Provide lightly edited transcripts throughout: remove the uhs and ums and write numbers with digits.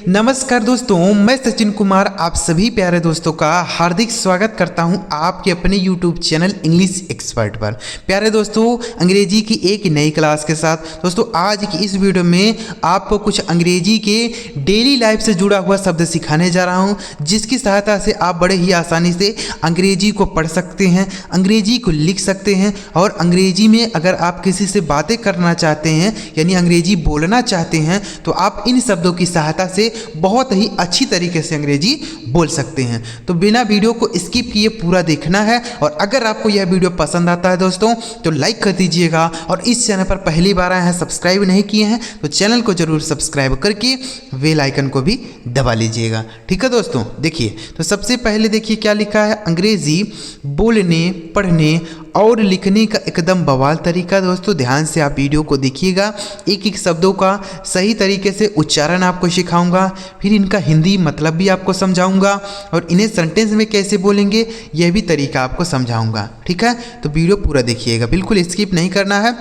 नमस्कार दोस्तों, मैं सचिन कुमार आप सभी प्यारे दोस्तों का हार्दिक स्वागत करता हूं आपके अपने YouTube चैनल इंग्लिश एक्सपर्ट पर। प्यारे दोस्तों, अंग्रेजी की एक नई क्लास के साथ दोस्तों आज की इस वीडियो में आपको कुछ अंग्रेजी के डेली लाइफ से जुड़ा हुआ शब्द सिखाने जा रहा हूं, जिसकी सहायता से आप बड़े ही आसानी से अंग्रेजी को पढ़ सकते हैं, अंग्रेजी को लिख सकते हैं और अंग्रेजी में अगर आप किसी से बातें करना चाहते हैं यानी अंग्रेजी बोलना चाहते हैं तो आप इन शब्दों की सहायता से बहुत ही अच्छी तरीके से अंग्रेजी बोल सकते हैं। तो बिना वीडियो को स्किप किए पूरा देखना है और अगर आपको यह वीडियो पसंद आता है दोस्तों तो लाइक कर दीजिएगा और इस चैनल पर पहली बार आए हैं, सब्सक्राइब नहीं किए हैं तो चैनल को जरूर सब्सक्राइब करके बेल आइकन को भी दबा लीजिएगा। ठीक है दोस्तों, देखिए तो सबसे पहले देखिए क्या लिखा है। अंग्रेजी बोलने, पढ़ने और लिखने का एकदम बवाल तरीका। दोस्तों ध्यान से आप वीडियो को देखिएगा, एक एक शब्दों का सही तरीके से उच्चारण आपको सिखाऊंगा, फिर इनका हिंदी मतलब भी आपको समझाऊंगा और इन्हें सेंटेंस में कैसे बोलेंगे यह भी तरीका आपको समझाऊंगा। ठीक है, तो वीडियो पूरा देखिएगा, बिल्कुल स्किप नहीं करना है।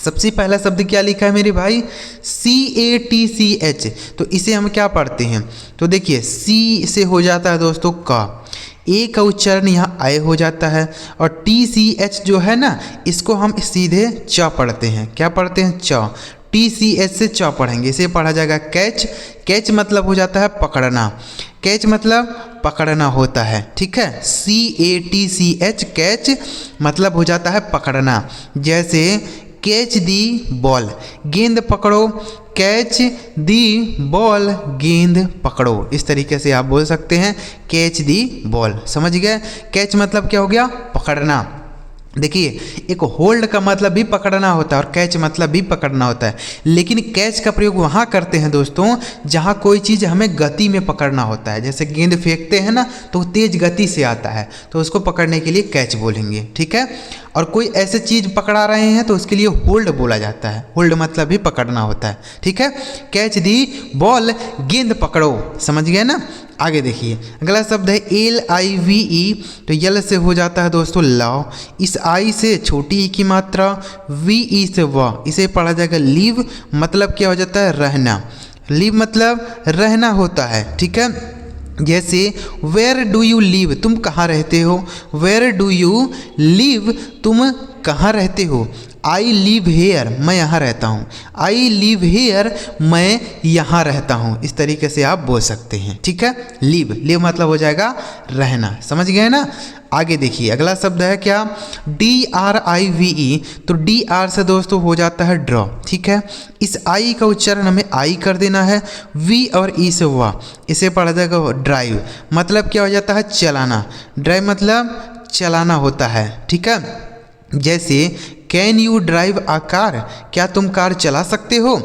सबसे पहला शब्द क्या लिखा है मेरे भाई, CATCH। तो इसे हम क्या पढ़ते हैं, तो देखिए C से हो जाता है दोस्तों का, ए का उच्चारण यहाँ आए हो जाता है और TCH जो है ना इसको हम सीधे च पढ़ते हैं। क्या पढ़ते हैं, च। TCH से च पढ़ेंगे, इसे पढ़ा जाएगा कैच। कैच मतलब हो जाता है पकड़ना, कैच मतलब पकड़ना होता है। ठीक है, CATCH कैच मतलब हो जाता है पकड़ना। जैसे कैच दी बॉल, गेंद पकड़ो, कैच दी बॉल, गेंद पकड़ो। इस तरीके से आप बोल सकते हैं कैच दी बॉल। समझ गए, कैच मतलब क्या हो गया, पकड़ना। देखिए एक होल्ड का मतलब भी पकड़ना होता है और कैच मतलब भी पकड़ना होता है, लेकिन कैच का प्रयोग वहाँ करते हैं दोस्तों जहाँ कोई चीज़ हमें गति में पकड़ना होता है। जैसे गेंद फेंकते हैं ना तो तेज गति से आता है तो उसको पकड़ने के लिए कैच बोलेंगे। ठीक है, और कोई ऐसे चीज़ पकड़ा रहे हैं तो उसके लिए होल्ड बोला जाता है, होल्ड मतलब भी पकड़ना होता है। ठीक है, कैच दी बॉल, गेंद पकड़ो। समझ गए ना। आगे देखिए अगला शब्द है LIVE। तो यल से हो जाता है दोस्तों लव, इस आई से छोटी ई की मात्रा, VE से व, इसे पढ़ा जाएगा लिव। मतलब क्या हो जाता है, रहना। लिव मतलब रहना होता है। ठीक है, जैसे वेयर डू यू लिव, तुम कहाँ रहते हो। वेयर डू यू लिव, तुम कहाँ रहते हो। आई लिव हेयर, मैं यहाँ रहता हूँ। आई लिव हेयर, मैं यहाँ रहता हूँ। इस तरीके से आप बोल सकते हैं। ठीक है, लिव, लिव मतलब हो जाएगा रहना। समझ गए ना। आगे देखिए अगला शब्द है क्या, DRIVE। तो DR से दोस्तों हो जाता है ड्रॉ। ठीक है, इस आई का उच्चारण हमें आई कर देना है, V और E से हुआ, इसे पढ़ा जाएगा ड्राइव। मतलब क्या हो जाता है, चलाना। ड्राइव मतलब चलाना होता है। ठीक है, जैसे can you drive a car, क्या तुम कार चला सकते हो।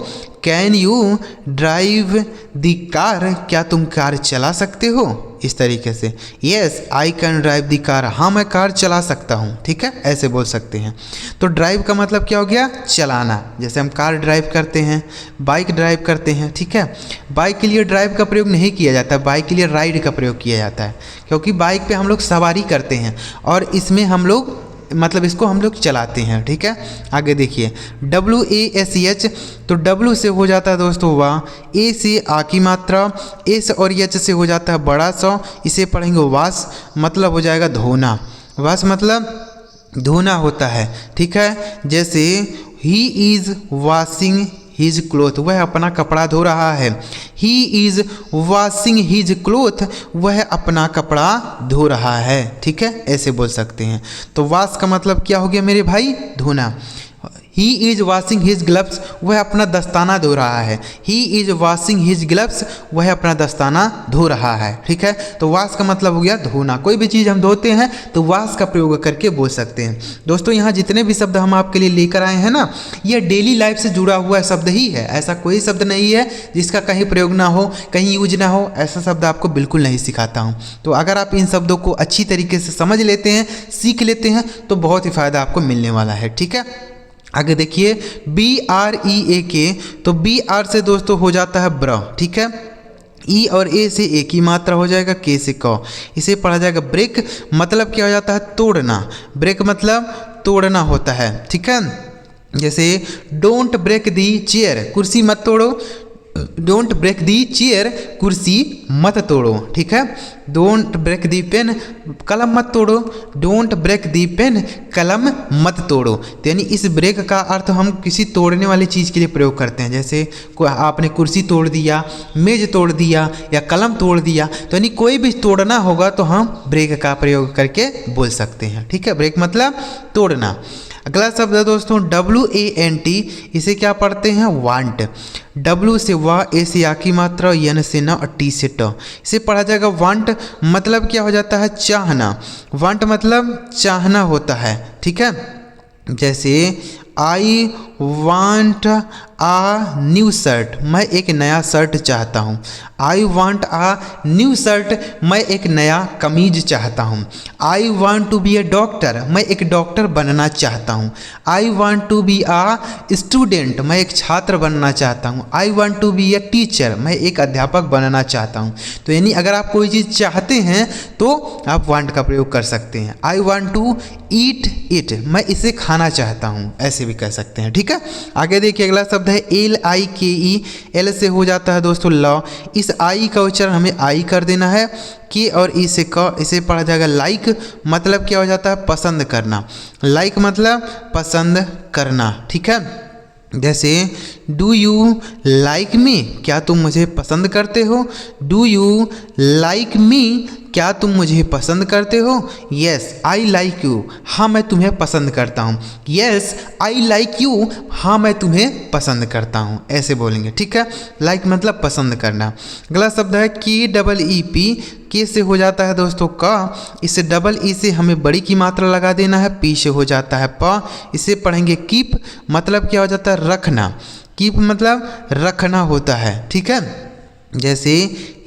Can you drive the car, क्या तुम कार चला सकते हो। इस तरीके से yes I can drive the car, हाँ मैं कार चला सकता हूँ। ठीक है, ऐसे बोल सकते हैं। तो ड्राइव का मतलब क्या हो गया, चलाना। जैसे हम कार ड्राइव करते हैं, बाइक ड्राइव करते हैं। ठीक है, बाइक के लिए ड्राइव का प्रयोग नहीं किया जाता, बाइक के लिए राइड का प्रयोग किया जाता है, क्योंकि बाइक पे हम लोग सवारी करते हैं और इसमें हम लोग मतलब इसको हम लोग चलाते हैं। ठीक है, आगे देखिए WASH। तो W से हो जाता है दोस्तों वाह, A से आ की मात्रा, S और H से हो जाता है बड़ा सा, इसे पढ़ेंगे वाश। मतलब हो जाएगा धोना। वाश मतलब धोना होता है। ठीक है, जैसे he is washing his cloth, वह अपना कपड़ा धो रहा है। He is washing his cloth, वह अपना कपड़ा धो रहा है। ठीक है, ऐसे बोल सकते हैं। तो वॉश का मतलब क्या हो गया मेरे भाई, धोना। He is washing his gloves, वह अपना दस्ताना धो रहा है। He is washing his gloves, वह अपना दस्ताना धो रहा है। ठीक है, तो वॉश का मतलब हो गया धोना। कोई भी चीज़ हम धोते हैं तो वॉश का प्रयोग करके बोल सकते हैं। दोस्तों यहाँ जितने भी शब्द हम आपके लिए लेकर आए हैं ना, ये डेली लाइफ से जुड़ा हुआ शब्द ही है। ऐसा कोई शब्द नहीं है जिसका कहीं प्रयोग ना हो, कहीं यूज ना हो, ऐसा शब्द आपको बिल्कुल नहीं सिखाता हूँ। तो अगर आप इन शब्दों को अच्छी तरीके से समझ लेते हैं, सीख लेते हैं तो बहुत ही फ़ायदा आपको मिलने वाला है। ठीक है, आगे देखिए BREAK। तो BR से दोस्तों हो जाता है ब्र। ठीक है, E और A से एक ही मात्रा हो जाएगा, K से क, इसे पढ़ा जाएगा ब्रेक। मतलब क्या हो जाता है, तोड़ना। ब्रेक मतलब तोड़ना होता है। ठीक है, जैसे डोंट ब्रेक दी चेयर, कुर्सी मत तोड़ो। डोंट ब्रेक दी चेयर, कुर्सी मत तोड़ो। ठीक है, डोंट ब्रेक दी पेन, कलम मत तोड़ो। डोंट ब्रेक दी पेन, कलम मत तोड़ो। तो यानी इस ब्रेक का अर्थ हम किसी तोड़ने वाली चीज़ के लिए प्रयोग करते हैं। जैसे आपने कुर्सी तोड़ दिया, मेज तोड़ दिया या कलम तोड़ दिया, तो यानी कोई भी तोड़ना होगा तो हम ब्रेक का प्रयोग करके बोल सकते हैं। ठीक है, ब्रेक मतलब तोड़ना। अगला शब्द है दोस्तों WANT, इसे क्या पढ़ते हैं? वांट। W से वाह, ए से आ की मात्रा, N से न और T से ट, इसे पढ़ा जाएगा वांट। मतलब क्या हो जाता है? चाहना। वांट मतलब चाहना होता है। ठीक है, जैसे I want a new shirt, मैं एक नया शर्ट चाहता हूँ। I want a new shirt, मैं एक नया कमीज चाहता हूँ। I want to be a doctor, मैं एक डॉक्टर बनना चाहता हूँ। I want to be a student, मैं एक छात्र बनना चाहता हूँ। I want to be a teacher, मैं एक अध्यापक बनना चाहता हूँ। तो यानी अगर आप कोई चीज़ चाहते हैं तो आप वांट का प्रयोग कर सकते हैं। I want to eat it, मैं इसे खाना चाहता हूँ, ऐसे भी कह सकते हैं। ठीक है, आगे देखिए अगला शब्द है LIKE। एल से हो जाता है दोस्तों लॉ। इस आई का उच्चारण हमें आई कर देना है। के और ई से क, इसे पढ़ा जाएगा लाइक। मतलब क्या हो जाता है? पसंद करना। लाइक मतलब पसंद करना। ठीक है, जैसे डू यू लाइक मी, क्या तुम मुझे पसंद करते हो? डू यू लाइक मी, क्या तुम मुझे पसंद करते हो? येस आई लाइक यू, हाँ मैं तुम्हें पसंद करता हूँ। येस आई लाइक यू, हाँ मैं तुम्हें पसंद करता हूँ, ऐसे बोलेंगे। ठीक है, लाइक मतलब पसंद करना। अगला शब्द है KEEP। के से हो जाता है दोस्तों का, इसे डबल ई से हमें बड़ी की मात्रा लगा देना है। पी से हो जाता है प, इसे पढ़ेंगे कीप। मतलब क्या हो जाता है? रखना। कीप मतलब रखना होता है। ठीक है, जैसे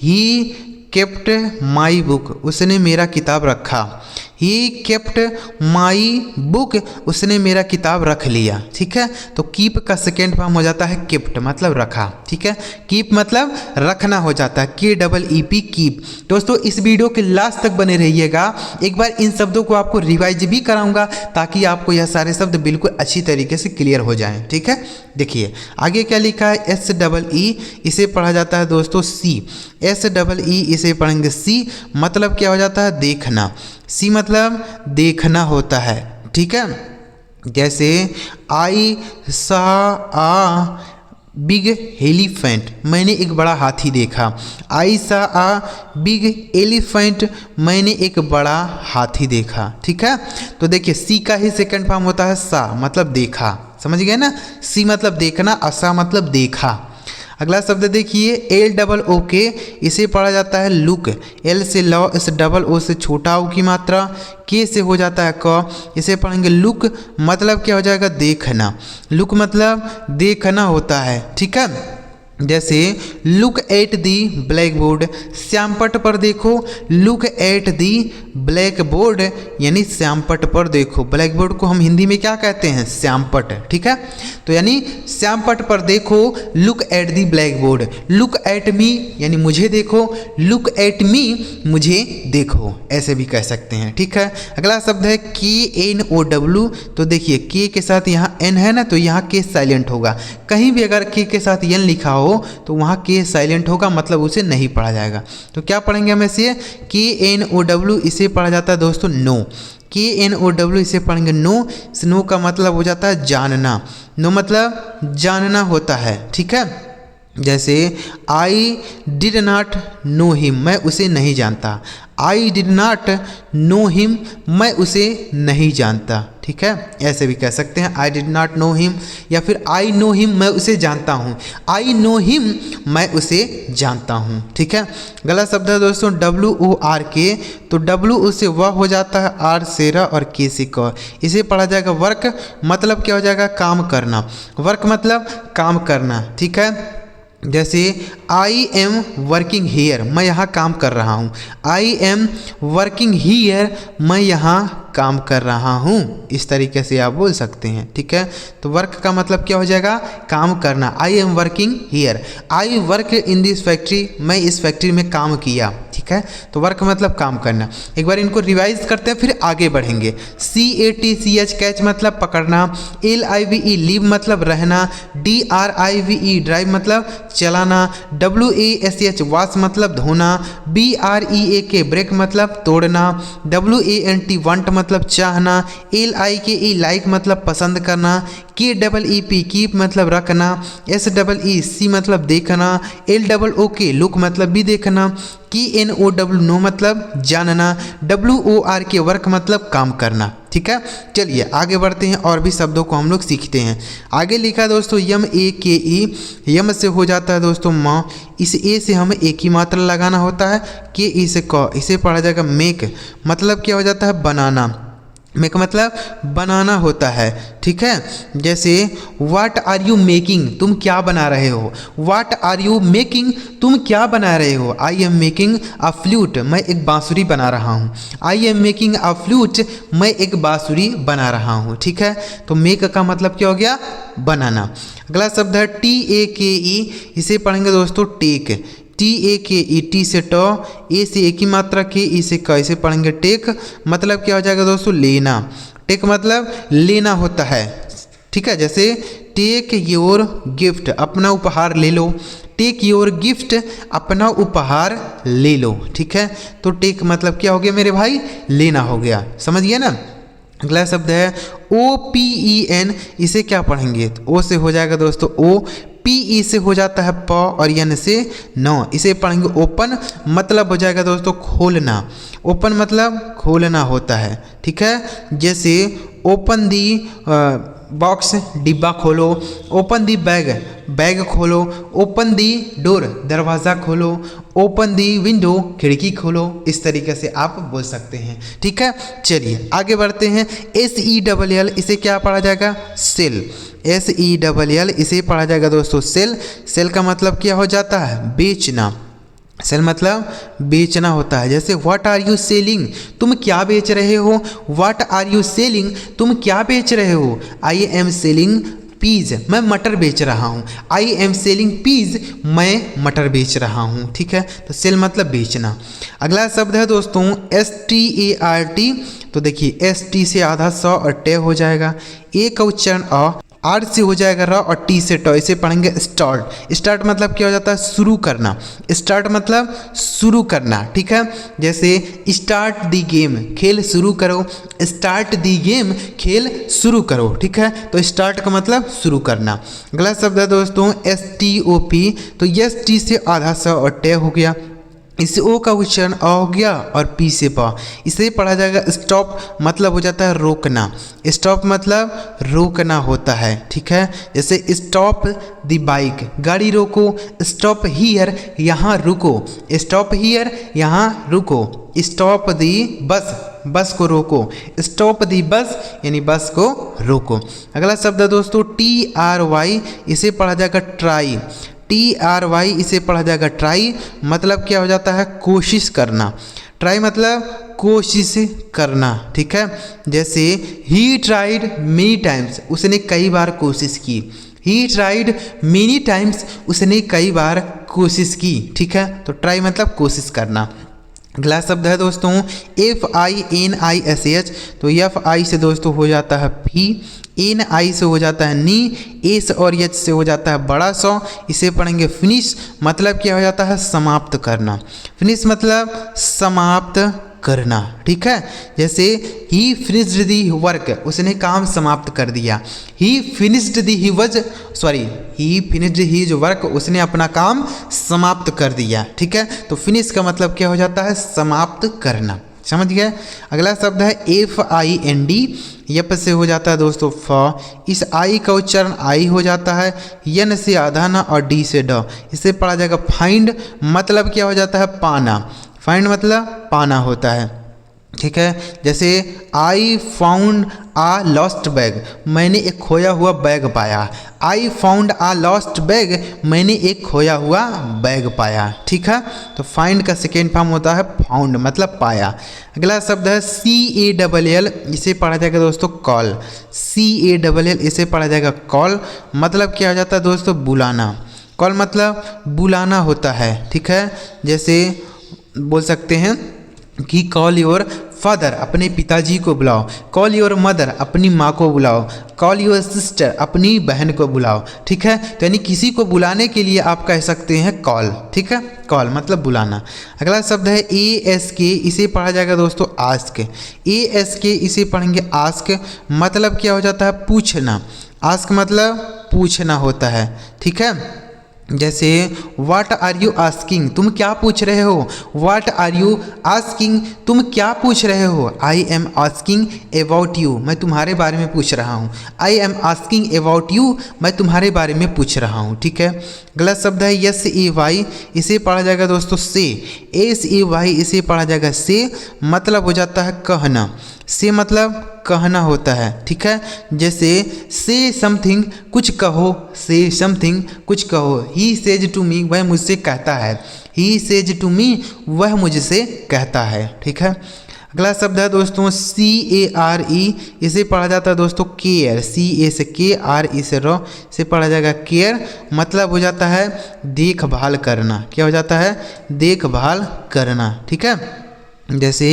ही केप्ट माई बुक, उसने मेरा किताब रखा। ही केप्ट माई बुक, उसने मेरा किताब रख लिया। ठीक है, तो कीप का सेकेंड फॉर्म हो जाता है केप्ट, मतलब रखा। ठीक है, कीप मतलब रखना हो जाता है, KEEP कीप। दोस्तों इस वीडियो के लास्ट तक बने रहिएगा, एक बार इन शब्दों को आपको रिवाइज भी कराऊंगा ताकि आपको यह सारे शब्द बिल्कुल अच्छी तरीके से क्लियर हो जाएं। ठीक है, देखिए आगे क्या लिखा है? SEE, इसे पढ़ा जाता है दोस्तों सी। SEE, इसे पढ़ेंगे सी। मतलब क्या हो जाता है? देखना। सी मतलब देखना होता है। ठीक है, जैसे आई सा आ बिग एलिफेंट, मैंने एक बड़ा हाथी देखा। आई सा आ बिग एलिफेंट, मैंने एक बड़ा हाथी देखा। ठीक है, तो देखिए सी का ही सेकंड फॉर्म होता है सा, मतलब देखा। समझ गए ना? सी मतलब देखना, असा मतलब देखा। अगला शब्द देखिए LOOK, इसे पढ़ा जाता है लुक। एल से लॉ, इस डबल ओ से छोटा ओ की मात्रा। के से हो जाता है क, इसे पढ़ेंगे लुक। मतलब क्या हो जाएगा? देखना। लुक मतलब देखना होता है। ठीक है, जैसे look at the black board, श्यामपट पर देखो। Look at the black board, यानी श्यामपट पर देखो। ब्लैक बोर्ड को हम हिंदी में क्या कहते हैं? श्यामपट। ठीक है, तो यानी श्यामपट पर देखो। Look at the black board. Look at me यानी मुझे देखो। लुक एट मी, मुझे देखो, ऐसे भी कह सकते हैं। ठीक है, अगला शब्द है KNOW। तो देखिए के के साथ यहाँ एन है ना, तो यहाँ के साइलेंट होगा। कहीं भी अगर के के साथ एन लिखा हो तो वहाँ के साइलेंट होगा, मतलब उसे नहीं पढ़ा जाएगा। तो क्या पढ़ेंगे हम इसे? KNOW, इसे पढ़ा जाता है दोस्तों नो। KNOW, इसे पढ़ेंगे नो। नो का मतलब हो जाता है जानना। नो मतलब जानना होता है। ठीक है, जैसे I did not know him, मैं उसे नहीं जानता। I did not know him, मैं उसे नहीं जानता। ठीक है, ऐसे भी कह सकते हैं I did not know him, या फिर आई नो हिम, मैं उसे जानता हूँ। आई नो हिम, मैं उसे जानता हूँ। ठीक है, गलत शब्द है दोस्तों WORK। तो W से वह हो जाता है, आर से र और के से क, इसे पढ़ा जाएगा वर्क। मतलब क्या हो जाएगा? काम करना। वर्क मतलब काम करना। ठीक है, जैसे आई एम वर्किंग हीयर, मैं यहाँ काम कर रहा हूँ। आई एम वर्किंग हीयर, मैं यहाँ काम कर रहा हूँ, इस तरीके से आप बोल सकते हैं। ठीक है, तो वर्क का मतलब क्या हो जाएगा, काम करना। I am working here, I work in this factory, मैं इस फैक्ट्री में काम किया। ठीक है, तो वर्क मतलब काम करना। एक बार इनको रिवाइज करते हैं फिर आगे बढ़ेंगे। CATCH कैच मतलब पकड़ना, LIVE लीव मतलब रहना, DRIVE ड्राइव मतलब चलाना, WASH वॉश मतलब धोना, BREAK ब्रेक मतलब तोड़ना, WANT वांट मतलब चाहना, LIKE लाइक मतलब पसंद करना, KEEP कीप मतलब रखना, SEEC मतलब देखना, LOOK लुक मतलब भी देखना, KNOW नो मतलब जानना, WORK वर्क मतलब काम करना। ठीक है, चलिए आगे बढ़ते हैं और भी शब्दों को हम लोग सीखते हैं। आगे लिखा है दोस्तों MAKE, यम से हो जाता है दोस्तों माँ, इस ए से हमें एक ही मात्रा लगाना होता है, KE से क, इसे पढ़ा जाएगा मेक, मतलब क्या हो जाता है बनाना, मेक मतलब बनाना होता है। ठीक है, जैसे व्हाट आर यू मेकिंग, तुम क्या बना रहे हो, व्हाट आर यू मेकिंग, तुम क्या बना रहे हो। I am making a flute, मैं एक बांसुरी बना रहा हूँ, I am making a flute, मैं एक बांसुरी बना रहा हूँ। ठीक है, तो मेक का मतलब क्या हो गया, बनाना। अगला शब्द है TAKE, इसे पढ़ेंगे दोस्तों टेक, TAKE, टी से ट, ए से एक ही मात्रा के, ई से क, इसे पढ़ेंगे टेक, मतलब क्या हो जाएगा दोस्तों लेना, टेक मतलब लेना होता है। ठीक है, जैसे टेक योर गिफ्ट, अपना उपहार ले लो, टेक योर गिफ्ट, अपना उपहार ले लो। ठीक है, तो टेक मतलब क्या हो गया मेरे भाई, लेना हो गया, समझ गया ना। अगला शब्द है OPEN, इसे क्या पढ़ेंगे, ओ से हो जाएगा दोस्तों ओ, PE से हो जाता है प, और एन से नो, इसे पढ़ेंगे ओपन, मतलब हो जाएगा दोस्तों खोलना, ओपन मतलब खोलना होता है। ठीक है, जैसे ओपन दी बॉक्स, डिब्बा खोलो, ओपन दी बैग, बैग खोलो, ओपन दी डोर, दरवाज़ा खोलो, ओपन दी विंडो, खिड़की खोलो, इस तरीके से आप बोल सकते हैं। ठीक है, चलिए आगे बढ़ते हैं। SELL, इसे क्या पढ़ा जाएगा, सेल, SELL, इसे पढ़ा जाएगा दोस्तों सेल, सेल का मतलब क्या हो जाता है, बेचना, सेल मतलब बेचना होता है। जैसे व्हाट आर यू सेलिंग, तुम क्या बेच रहे हो, व्हाट आर यू सेलिंग, तुम क्या बेच रहे हो। आई एम सेलिंग पीज, मैं मटर बेच रहा हूँ, आई एम सेलिंग पीज, मैं मटर बेच रहा हूँ। ठीक है, तो सेल मतलब बेचना। अगला शब्द है दोस्तों START, तो देखिए ST से आधा स और टे हो जाएगा, ए का उच्चारण अ, आर से हो जाएगा र, और टी से ट, इसे पढ़ेंगे स्टार्ट, स्टार्ट मतलब क्या हो जाता है, शुरू करना, स्टार्ट मतलब शुरू करना। ठीक है, जैसे स्टार्ट दी गेम, खेल शुरू करो, स्टार्ट दी गेम, खेल शुरू करो। ठीक है, तो स्टार्ट का मतलब शुरू करना। अगला शब्द है दोस्तों STOP, तो यस टी से आधा स और टे हो गया, इससे ओ का उच्चारण अ हो गया, और पी से प, इसे पढ़ा जाएगा स्टॉप, मतलब हो जाता है रोकना, स्टॉप मतलब रोकना होता है। ठीक है, जैसे स्टॉप द बाइक, गाड़ी रोको, स्टॉप हियर, यहाँ रुको, स्टॉप हियर, यहाँ रुको, स्टॉप दी बस, बस को रोको, स्टॉप दी बस, यानी बस को रोको। अगला शब्द है दोस्तों TRY, इसे पढ़ा जाएगा ट्राई, TRY, इसे पढ़ा जाएगा ट्राई, मतलब क्या हो जाता है, कोशिश करना, ट्राई मतलब कोशिश करना। ठीक है, जैसे ही ट्राइड मेनी टाइम्स, उसने कई बार कोशिश की, ही ट्राइड मेनी टाइम्स, उसने कई बार कोशिश की। ठीक है, तो ट्राई मतलब कोशिश करना। अगला शब्द है दोस्तों FINISH, तो FI से दोस्तों हो जाता है फी, NI से हो जाता है नी, एस और एच से हो जाता है बड़ा सौ, इसे पढ़ेंगे फिनिश, मतलब क्या हो जाता है, समाप्त करना, फिनिश मतलब समाप्त करना। ठीक है, जैसे ही फिनिश्ड दी वर्क, उसने काम समाप्त कर दिया, ही फिनिश्ड दी ही फिनिश्ड हिज वर्क, उसने अपना काम समाप्त कर दिया। ठीक है, तो फिनिश का मतलब क्या हो जाता है, समाप्त करना, समझ गए। अगला शब्द है FIND, यप से हो जाता है दोस्तों फ, इस आई का उच्चारण आई हो जाता है, यन से आधा ना और डी से ड, इसे पढ़ा जाएगा फाइंड, मतलब क्या हो जाता है, पाना, फाइंड मतलब पाना होता है। ठीक है। जैसे I found a lost bag, मैंने एक खोया हुआ बैग पाया। I found a lost bag, मैंने एक खोया हुआ बैग पाया। ठीक है, तो फाइंड का सेकेंड फॉर्म होता है फाउंड, मतलब पाया। अगला शब्द है CALL, इसे पढ़ा जाएगा दोस्तों कॉल। CALL इसे पढ़ा जाएगा कॉल, मतलब क्या हो जाता है दोस्तों, बुलाना। कॉल मतलब बुलाना होता है। ठीक है, जैसे बोल सकते हैं कि कॉल योर फादर, अपने पिताजी को बुलाओ। कॉल योर मदर, अपनी माँ को बुलाओ। कॉल योर सिस्टर, अपनी बहन को बुलाओ। ठीक है, तो यानी किसी को बुलाने के लिए आप कह सकते हैं कॉल। ठीक है, कॉल मतलब बुलाना। अगला शब्द है ASK, इसे पढ़ा जाएगा दोस्तों आस्क। ASK इसे पढ़ेंगे आस्क, मतलब क्या हो जाता है, पूछना। आस्क मतलब पूछना होता है। ठीक है, जैसे वाट आर यू आस्किंग, तुम क्या पूछ रहे हो। वाट आर यू आस्किंग, तुम क्या पूछ रहे हो। I am asking about you, मैं तुम्हारे बारे में पूछ रहा हूँ। I am asking about you, मैं तुम्हारे बारे में पूछ रहा हूँ। ठीक है, गलत शब्द है SAY, इसे पढ़ा जाएगा दोस्तों से। SAY इसे पढ़ा जाएगा से, मतलब हो जाता है कहना। से मतलब कहना होता है। ठीक है, जैसे से समथिंग, कुछ कहो। से समथिंग, कुछ कहो। ही सेज टू मी, वह मुझसे कहता है। ही सेज टू मी, वह मुझसे कहता है। ठीक है, अगला शब्द है दोस्तों CARE, इसे पढ़ा जाता है दोस्तों केयर। CA से के, RE से रो, इसे पढ़ा जाएगा केयर, मतलब हो जाता है देखभाल करना। क्या हो जाता है, देखभाल करना। ठीक है, जैसे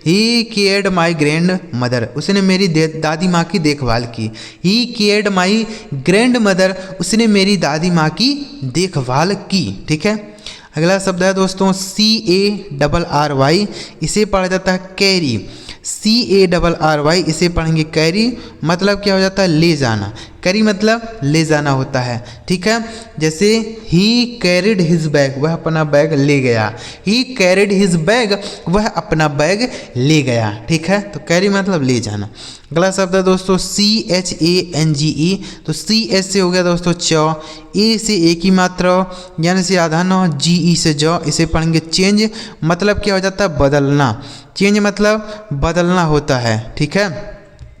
ही केयर्ड माई ग्रैंड मदर, उसने मेरी दादी माँ की देखभाल की। ही केयर्ड माई ग्रैंड मदर, उसने मेरी दादी माँ की देखभाल की। ठीक है, अगला शब्द है दोस्तों CARRY, इसे पढ़ा जाता है कैरी। CARRY इसे पढ़ेंगे कैरी, मतलब क्या हो जाता है, ले जाना। कैरी मतलब ले जाना होता है। ठीक है, जैसे ही कैरिड हिज बैग, वह अपना बैग ले गया। ही कैरिड हिज बैग, वह अपना बैग ले गया। ठीक है, तो कैरी मतलब ले जाना। अगला शब्द है दोस्तों CHANGE, तो CH से हो गया दोस्तों च, A से एक ही मात्रा, यानी से आधा न, GE से ज, इसे पढ़ेंगे चेंज, मतलब क्या हो जाता है, बदलना। चेंज मतलब बदलना होता है। ठीक है,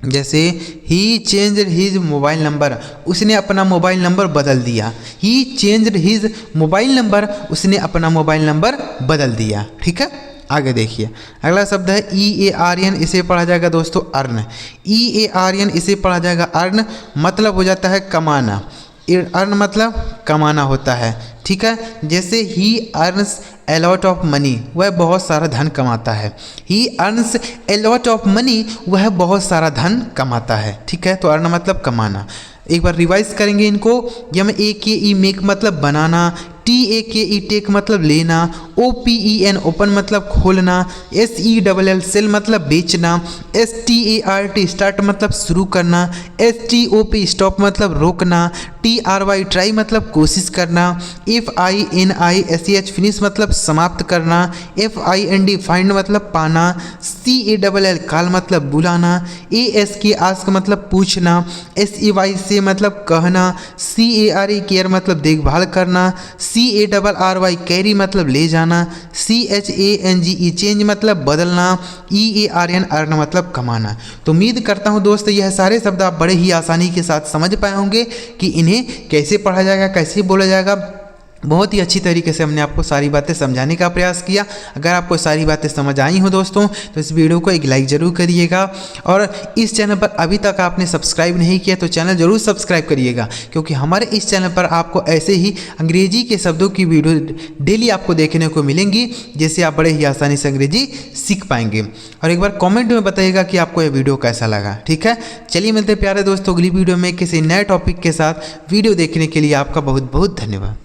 जैसे ही चेंज्ड हिज मोबाइल नंबर, उसने अपना मोबाइल नंबर बदल दिया। ही चेंज्ड हिज मोबाइल नंबर, उसने अपना मोबाइल नंबर बदल दिया। ठीक है, आगे देखिए। अगला शब्द है EARN, इसे पढ़ा जाएगा दोस्तों अर्न। EARN इसे पढ़ा जाएगा अर्न, मतलब हो जाता है कमाना। अर्न मतलब कमाना होता है। ठीक है, जैसे ही earns a lot of money, वह बहुत सारा धन कमाता है। ही earns a lot of money, वह बहुत सारा धन कमाता है। ठीक है, तो अर्न मतलब कमाना। एक बार रिवाइज करेंगे इनको। MAKE मेक मतलब बनाना। TAKE टेक मतलब लेना। OPEN ओपन मतलब खोलना। SELL सेल मतलब बेचना। START स्टार्ट मतलब शुरू करना। STOP स्टॉप मतलब रोकना। TRY ट्राई मतलब कोशिश करना। FINISH फिनिश मतलब समाप्त करना। FIND फाइंड मतलब पाना। CALL काल मतलब बुलाना। ASK आस्क मतलब पूछना। SEY से मतलब कहना। CARE केयर मतलब देखभाल करना। CARRY कैरी मतलब ले जाना। CHANGE चेंज मतलब बदलना। EARN अर्न मतलब कमाना। तो उम्मीद करता हूँ दोस्त यह सारे शब्द आप बड़े ही आसानी के साथ समझ पाए होंगे कि इन्हें कैसे पढ़ा जाएगा, कैसे बोला जाएगा। बहुत ही अच्छी तरीके से हमने आपको सारी बातें समझाने का प्रयास किया। अगर आपको सारी बातें समझ आई हो दोस्तों, तो इस वीडियो को एक लाइक ज़रूर करिएगा। और इस चैनल पर अभी तक आपने सब्सक्राइब नहीं किया तो चैनल ज़रूर सब्सक्राइब करिएगा, क्योंकि हमारे इस चैनल पर आपको ऐसे ही अंग्रेजी के शब्दों की वीडियो डेली आपको देखने को मिलेंगी, जिससे आप बड़े ही आसानी से अंग्रेजी सीख पाएंगे। और एक बार कॉमेंट में बताइएगा कि आपको यह वीडियो कैसा लगा। ठीक है, चलिए मिलते हैं प्यारे दोस्तों अगली वीडियो में किसी नए टॉपिक के साथ। वीडियो देखने के लिए आपका बहुत बहुत धन्यवाद।